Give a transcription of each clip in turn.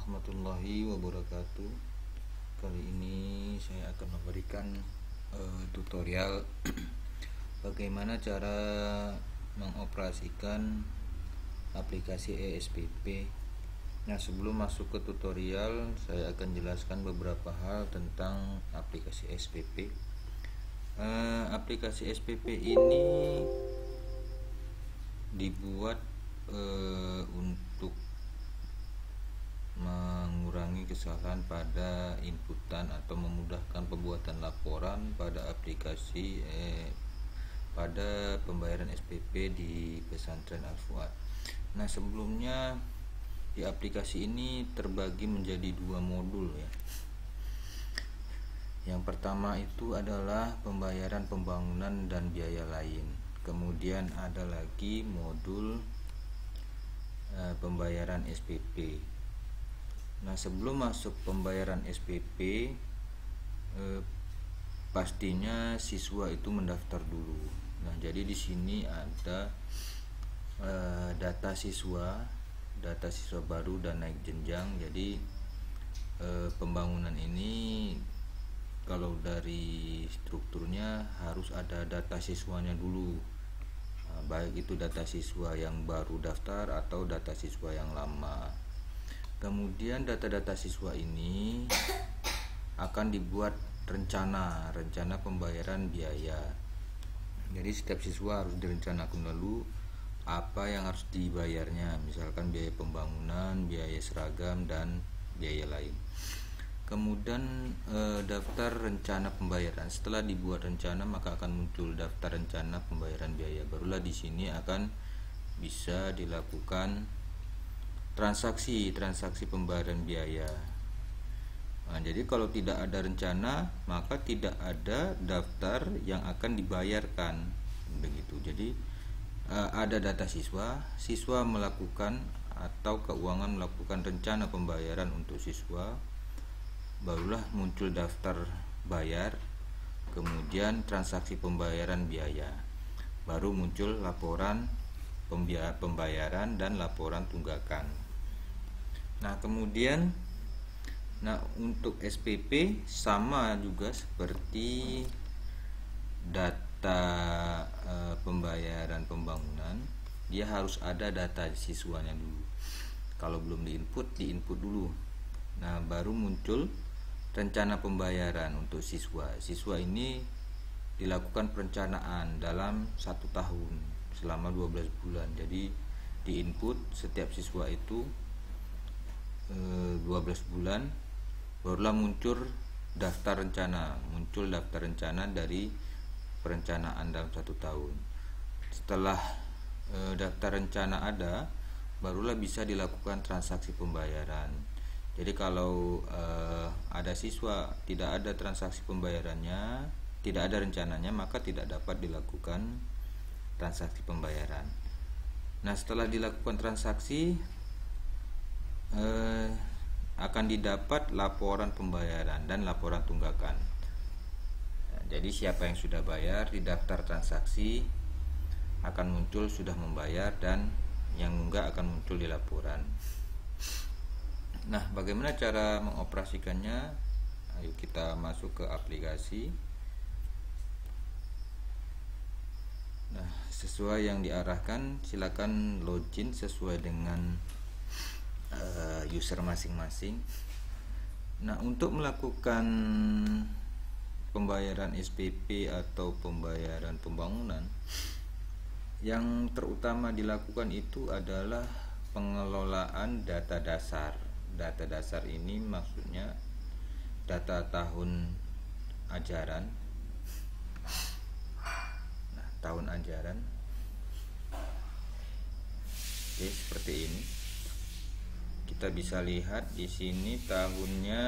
warahmatullahi wabarakatuh. Kali ini saya akan memberikan tutorial bagaimana cara mengoperasikan aplikasi ESPP. Nah, sebelum masuk ke tutorial, saya akan jelaskan beberapa hal tentang aplikasi SPP. Aplikasi SPP ini dibuat untuk mengurangi kesalahan pada inputan atau memudahkan pembuatan laporan pada aplikasi pada pembayaran SPP di pesantren Al-Fuad. Nah, sebelumnya di aplikasi ini terbagi menjadi dua modul ya. Yang pertama itu adalah pembayaran pembangunan dan biaya lain. Kemudian ada lagi modul pembayaran SPP. Nah, sebelum masuk pembayaran SPP, pastinya siswa itu mendaftar dulu. Nah, jadi di sini ada data siswa baru dan naik jenjang. Jadi pembangunan ini kalau dari strukturnya harus ada data siswanya dulu, baik itu data siswa yang baru daftar atau data siswa yang lama. Kemudian data-data siswa ini akan dibuat rencana pembayaran biaya. Jadi setiap siswa harus direncanakan dulu apa yang harus dibayarnya, misalkan biaya pembangunan, biaya seragam, dan biaya lain. Kemudian daftar rencana pembayaran. Setelah dibuat rencana, maka akan muncul daftar rencana pembayaran biaya. Barulah di sini akan bisa dilakukan transaksi pembayaran biaya. Nah, jadi kalau tidak ada rencana, maka tidak ada daftar yang akan dibayarkan, begitu. Jadi ada data siswa melakukan atau keuangan melakukan rencana pembayaran untuk siswa, barulah muncul daftar bayar, kemudian transaksi pembayaran biaya, baru muncul laporan pembayaran dan laporan tunggakan. Nah, kemudian untuk SPP sama juga seperti data pembayaran pembangunan, dia harus ada data siswanya dulu. Kalau belum diinput dulu. Nah, baru muncul rencana pembayaran untuk siswa. Siswa ini dilakukan perencanaan dalam 1 tahun selama 12 bulan. Jadi diinput setiap siswa itu 12 bulan, barulah muncul daftar rencana dari perencanaan dalam 1 tahun. Setelah daftar rencana ada, barulah bisa dilakukan transaksi pembayaran. Jadi kalau ada siswa tidak ada transaksi pembayarannya, tidak ada rencananya, maka tidak dapat dilakukan transaksi pembayaran. Nah, setelah dilakukan transaksi akan didapat laporan pembayaran dan laporan tunggakan. Nah, jadi siapa yang sudah bayar di daftar transaksi akan muncul sudah membayar, dan yang enggak akan muncul di laporan. Nah, bagaimana cara mengoperasikannya? Ayo kita masuk ke aplikasi. Nah, sesuai yang diarahkan, silakan login sesuai dengan user masing-masing. Nah, untuk melakukan pembayaran SPP atau pembayaran pembangunan, yang terutama dilakukan itu adalah pengelolaan data dasar. Data dasar ini maksudnya data tahun ajaran. Nah, tahun ajaran. Oke, seperti ini. Kita bisa lihat di sini tahunnya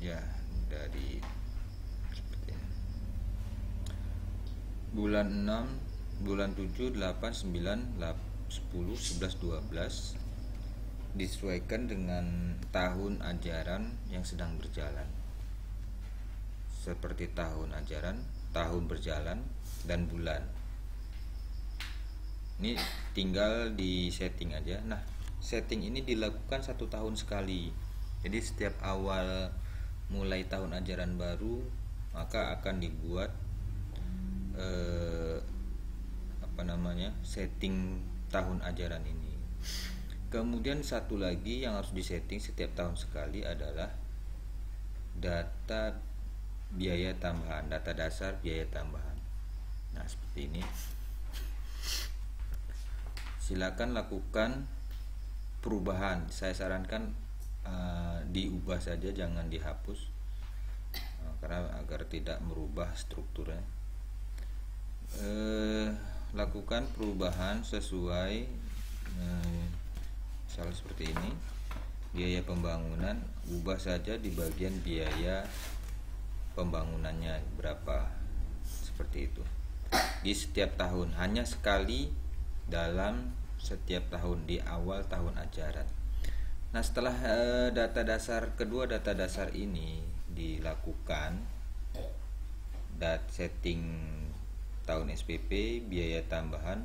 ya, dari bulan 6, bulan 7, 8, 9, 10, 11, 12 disesuaikan dengan tahun ajaran yang sedang berjalan. Seperti tahun ajaran, tahun berjalan, dan bulan. Ini tinggal di setting aja. Nah, setting ini dilakukan 1 tahun sekali. Jadi setiap awal mulai tahun ajaran baru maka akan dibuat setting tahun ajaran ini. Kemudian satu lagi yang harus disetting setiap tahun sekali adalah data biaya tambahan, data dasar biaya tambahan. Nah, seperti ini. Silakan lakukan perubahan. Saya sarankan diubah saja, jangan dihapus, karena agar tidak merubah strukturnya. Lakukan perubahan sesuai misalnya seperti ini. Biaya pembangunan ubah saja di bagian biaya pembangunannya berapa, seperti itu. Di setiap tahun, hanya sekali dalam setiap tahun di awal tahun ajaran. Nah, setelah data dasar kedua data dasar ini dilakukan, setting tahun SPP biaya tambahan,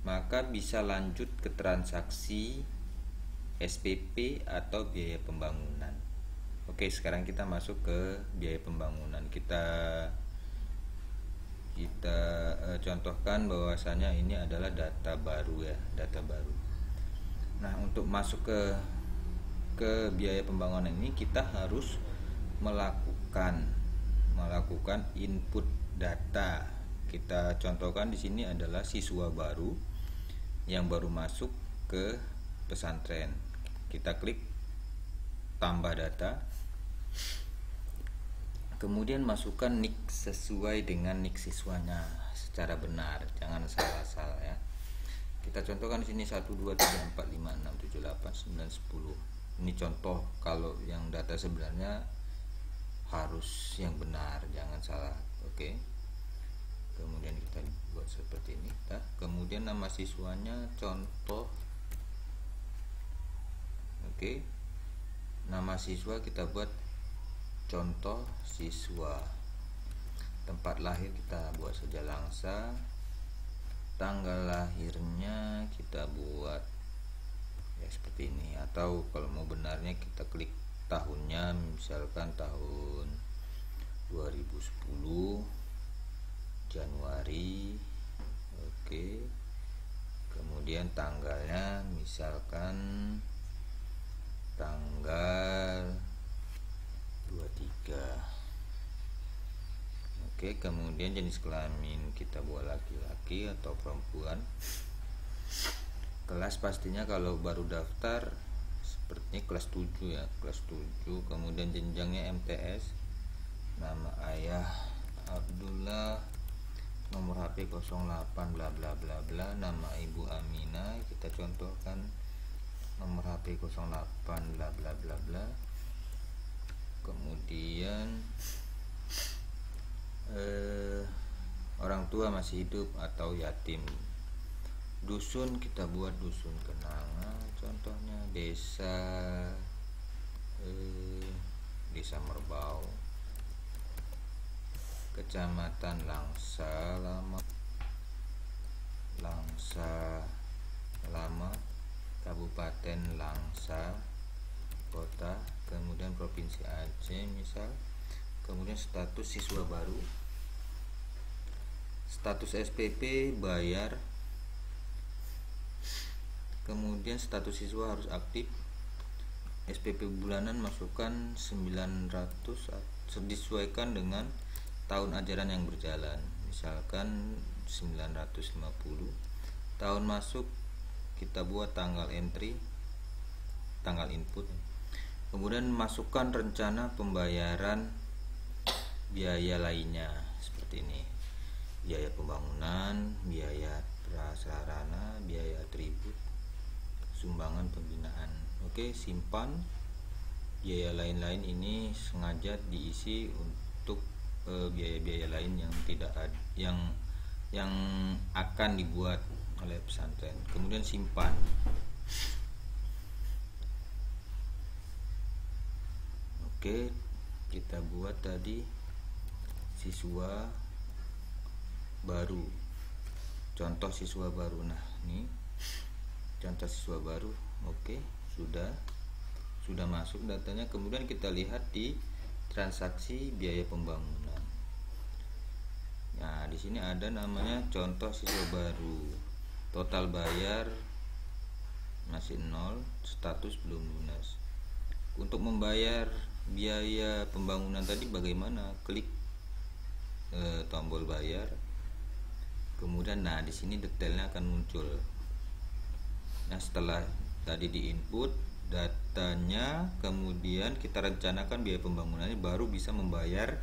maka bisa lanjut ke transaksi SPP atau biaya pembangunan. Oke, sekarang kita masuk ke biaya pembangunan. Kita contohkan bahwasanya ini adalah data baru ya, data baru. Nah, untuk masuk ke biaya pembangunan ini kita harus melakukan input data. Kita contohkan di sini adalah siswa baru yang baru masuk ke pesantren. Kita klik tambah data. Kemudian masukkan nik sesuai dengan nik siswanya secara benar, jangan salah-salah ya. Kita contohkan di sini 1 2 3 4 5 6 7 8 9 10. Ini contoh, kalau yang data sebenarnya harus yang benar, jangan salah. Oke. Kemudian kita buat seperti ini. Kemudian nama siswanya contoh. Oke. Nama siswa kita buat contoh siswa. Tempat lahir kita buat saja Langsa. Tanggal lahirnya kita buat ya seperti ini, atau kalau mau benarnya kita klik tahunnya, misalkan tahun 2010 Januari. Oke. Kemudian tanggalnya misalkan tanggal 23. Oke, kemudian jenis kelamin kita buat laki-laki atau perempuan. Kelas pastinya kalau baru daftar sepertinya kelas 7 ya, kelas 7. Kemudian jenjangnya MTS. Nama ayah Abdullah, nomor HP 08 bla bla bla bla. Nama ibu Amina, kita contohkan nomor HP 08 bla bla bla bla. Kemudian orang tua masih hidup atau yatim. Dusun kita buat dusun Kenanga, contohnya desa Merbau. Kecamatan Langsa Lama, Kabupaten Langsa Kota, kemudian Provinsi Aceh misal. Kemudian status siswa baru, status SPP bayar, kemudian status siswa harus aktif. SPP bulanan masukkan 900 disesuaikan dengan tahun ajaran yang berjalan, misalkan 950. Tahun masuk kita buat tanggal entry, tanggal input. Kemudian masukkan rencana pembayaran biaya lainnya seperti ini: biaya pembangunan, biaya prasarana, biaya atribut, sumbangan pembinaan. Oke, simpan. Biaya lain-lain ini sengaja diisi untuk biaya-biaya lain yang tidak ada, yang akan dibuat oleh pesantren. Kemudian simpan. Oke, kita buat tadi siswa baru. contoh siswa baru. Nah, ini contoh siswa baru. Oke, sudah masuk datanya. Kemudian kita lihat di transaksi biaya pembangunan. Nah, di sini ada namanya contoh siswa baru. Total bayar masih 0, status belum lunas. Untuk membayar biaya pembangunan tadi bagaimana? Klik tombol bayar. Kemudian nah di sini detailnya akan muncul. Nah, setelah tadi di input datanya, kemudian kita rencanakan biaya pembangunannya, baru bisa membayar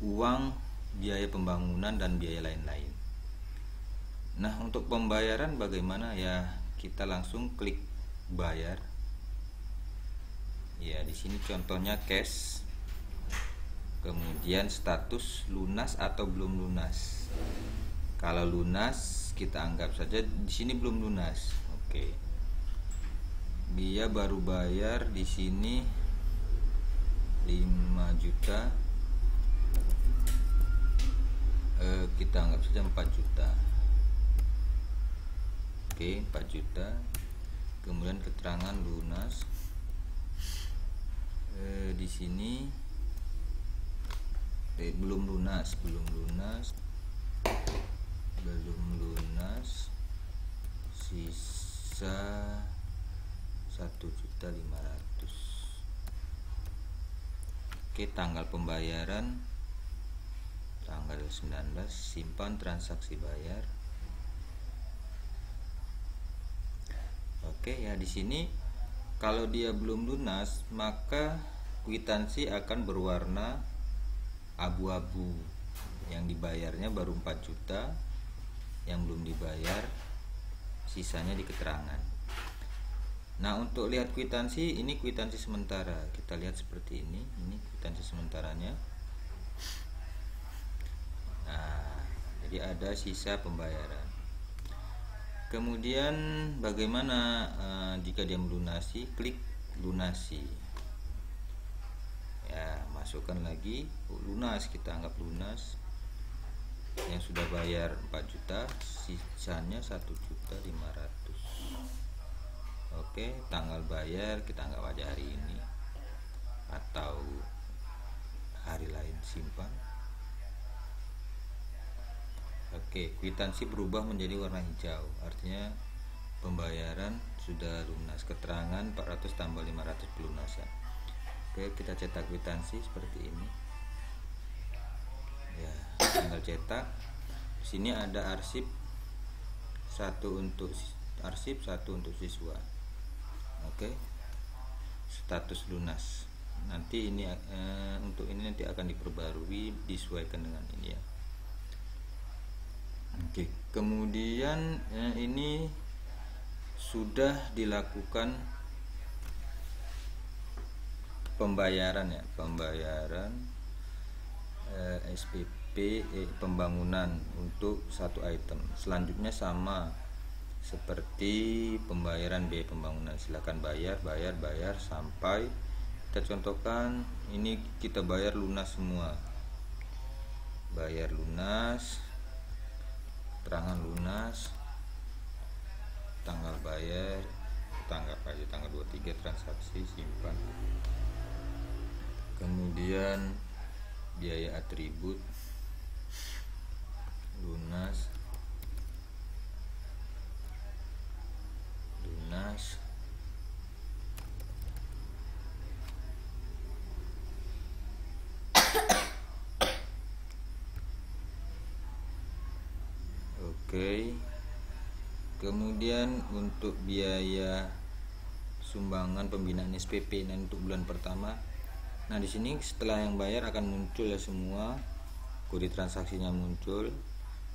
uang biaya pembangunan dan biaya lain-lain. Nah, untuk pembayaran bagaimana ya? Kita langsung klik bayar. Ya, di sini contohnya cash. Kemudian status lunas atau belum lunas. Kalau lunas kita anggap saja di sini belum lunas. Oke. Dia baru bayar di sini 5 juta. Kita anggap saja 4 juta. Oke, 4 juta. Kemudian keterangan lunas. Di sini belum lunas, sisa 1.500.000. Oke, tanggal pembayaran tanggal 19, simpan transaksi bayar. Oke ya, di sini kalau dia belum lunas maka kwitansi akan berwarna abu-abu. Yang dibayarnya baru 4 juta, yang belum dibayar sisanya di keterangan. Nah, untuk lihat kwitansi, ini kwitansi sementara. Kita lihat seperti ini kwitansi sementaranya. Nah, jadi ada sisa pembayaran. Kemudian bagaimana jika dia melunasi? Klik lunasi. Ya, masukkan lagi lunas, kita anggap lunas. Yang sudah bayar 4 juta, sisanya 1.500.000. Oke, tanggal bayar kita anggap aja hari ini atau hari lain, simpan. Oke, kwitansi berubah menjadi warna hijau, artinya pembayaran sudah lunas. Keterangan 400 tambah 500 pelunasan. Oke, kita cetak kwitansi seperti ini. Ya, tinggal cetak. Di sini ada arsip, satu untuk arsip, satu untuk siswa. Oke, status lunas. Nanti ini untuk ini nanti akan diperbarui, disesuaikan dengan ini ya. Oke, kemudian ini sudah dilakukan pembayaran ya, pembayaran SPP pembangunan untuk satu item. Selanjutnya sama seperti pembayaran biaya pembangunan, silakan bayar sampai kita contohkan ini kita bayar lunas semua. Bayar lunas, keterangan lunas, tanggal bayar, tanggal aja tanggal 23 transaksi, simpan. Kemudian biaya atribut lunas, oke. Kemudian untuk biaya sumbangan pembinaan SPP dan untuk bulan pertama. Nah, di sini setelah yang bayar akan muncul ya semua, kode transaksinya muncul,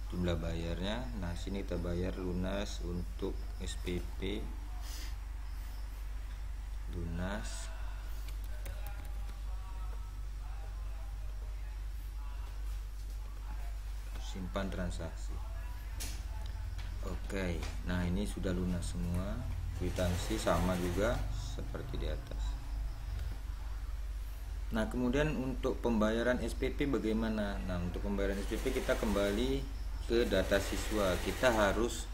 jumlah bayarnya. Nah, sini kita bayar lunas untuk SPP lunas. Simpan transaksi. Oke, nah ini sudah lunas semua. Kwitansi sama juga seperti di atas. Nah, kemudian untuk pembayaran SPP bagaimana? Nah, untuk pembayaran SPP kita kembali ke data siswa, kita harus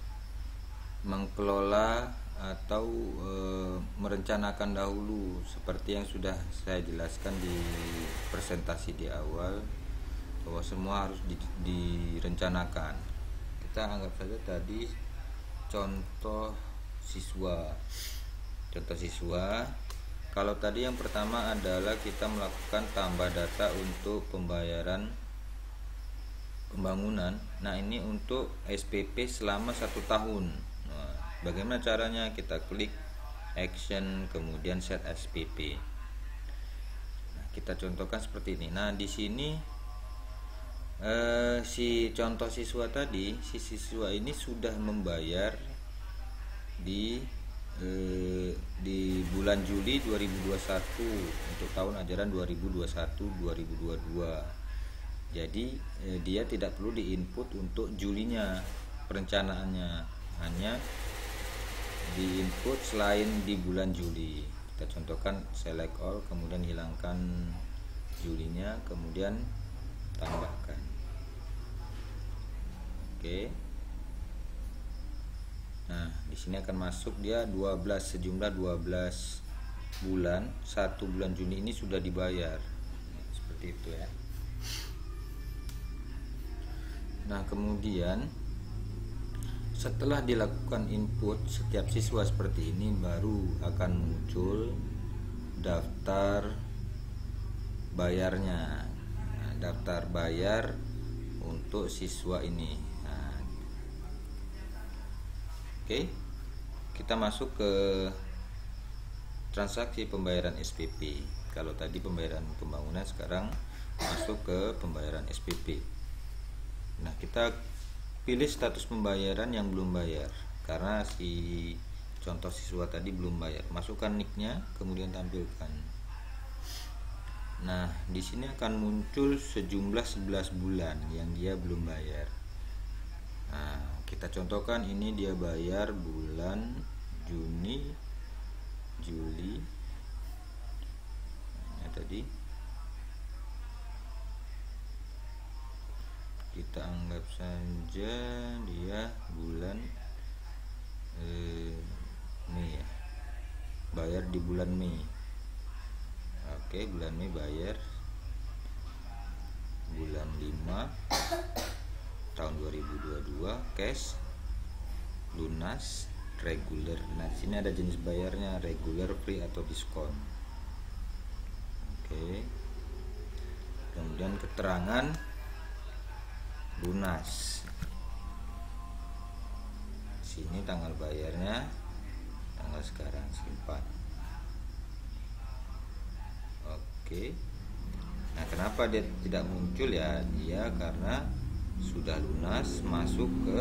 mengelola atau merencanakan dahulu seperti yang sudah saya jelaskan di presentasi di awal, bahwa semua harus direncanakan. Kita anggap saja tadi contoh siswa. Kalau tadi yang pertama adalah kita melakukan tambah data untuk pembayaran pembangunan. Nah, ini untuk SPP selama 1 tahun. Nah, bagaimana caranya? Kita klik action, kemudian set SPP. Nah, kita contohkan seperti ini. Nah, di sini si contoh siswa tadi, si siswa ini sudah membayar di bulan Juli 2021 untuk tahun ajaran 2021-2022. Jadi dia tidak perlu diinput untuk Julinya perencanaannya, hanya diinput selain di bulan Juli. Kita contohkan select all, kemudian hilangkan Julinya, kemudian tambahkan. Oke. Nah, di sini akan masuk dia 12, sejumlah 12 bulan. 1 bulan Juni ini sudah dibayar. Seperti itu ya. Nah, kemudian setelah dilakukan input setiap siswa seperti ini, baru akan muncul daftar bayarnya. Nah, daftar bayar untuk siswa ini. Oke, kita masuk ke transaksi pembayaran SPP. Kalau tadi pembayaran pembangunan, sekarang masuk ke pembayaran SPP. Nah, kita pilih status pembayaran yang belum bayar, karena si contoh siswa tadi belum bayar. Masukkan nicknya, kemudian tampilkan. Nah, di sini akan muncul sejumlah 11 bulan yang dia belum bayar. Nah, kita contohkan ini dia bayar bulan Juni, Juli. Nah, tadi kita anggap saja dia bulan Mei ya. Bayar di bulan Mei. Oke, bulan Mei bayar bulan 5 tahun 2022, cash, lunas, reguler. Nah, sini ada jenis bayarnya, reguler, free atau diskon. Oke. Kemudian keterangan lunas. Sini tanggal bayarnya, tanggal sekarang, simpan. Oke. Nah, kenapa dia tidak muncul ya? Dia karena sudah lunas, masuk ke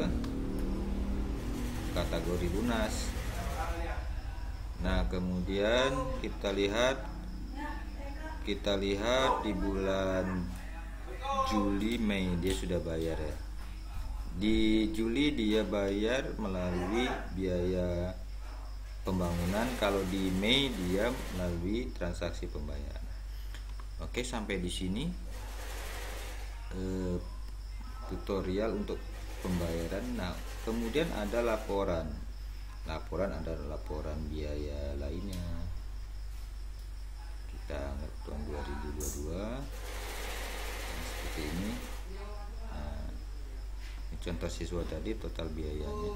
kategori lunas. Nah, kemudian kita lihat di bulan Juli, Mei dia sudah bayar ya. Di Juli dia bayar melalui biaya pembangunan, kalau di Mei dia melalui transaksi pembayaran. Oke, sampai di sini tutorial untuk pembayaran. Nah, kemudian ada laporan ada laporan biaya lainnya. Kita anggap tahun 2022 seperti ini. Nah, ini contoh siswa tadi, total biayanya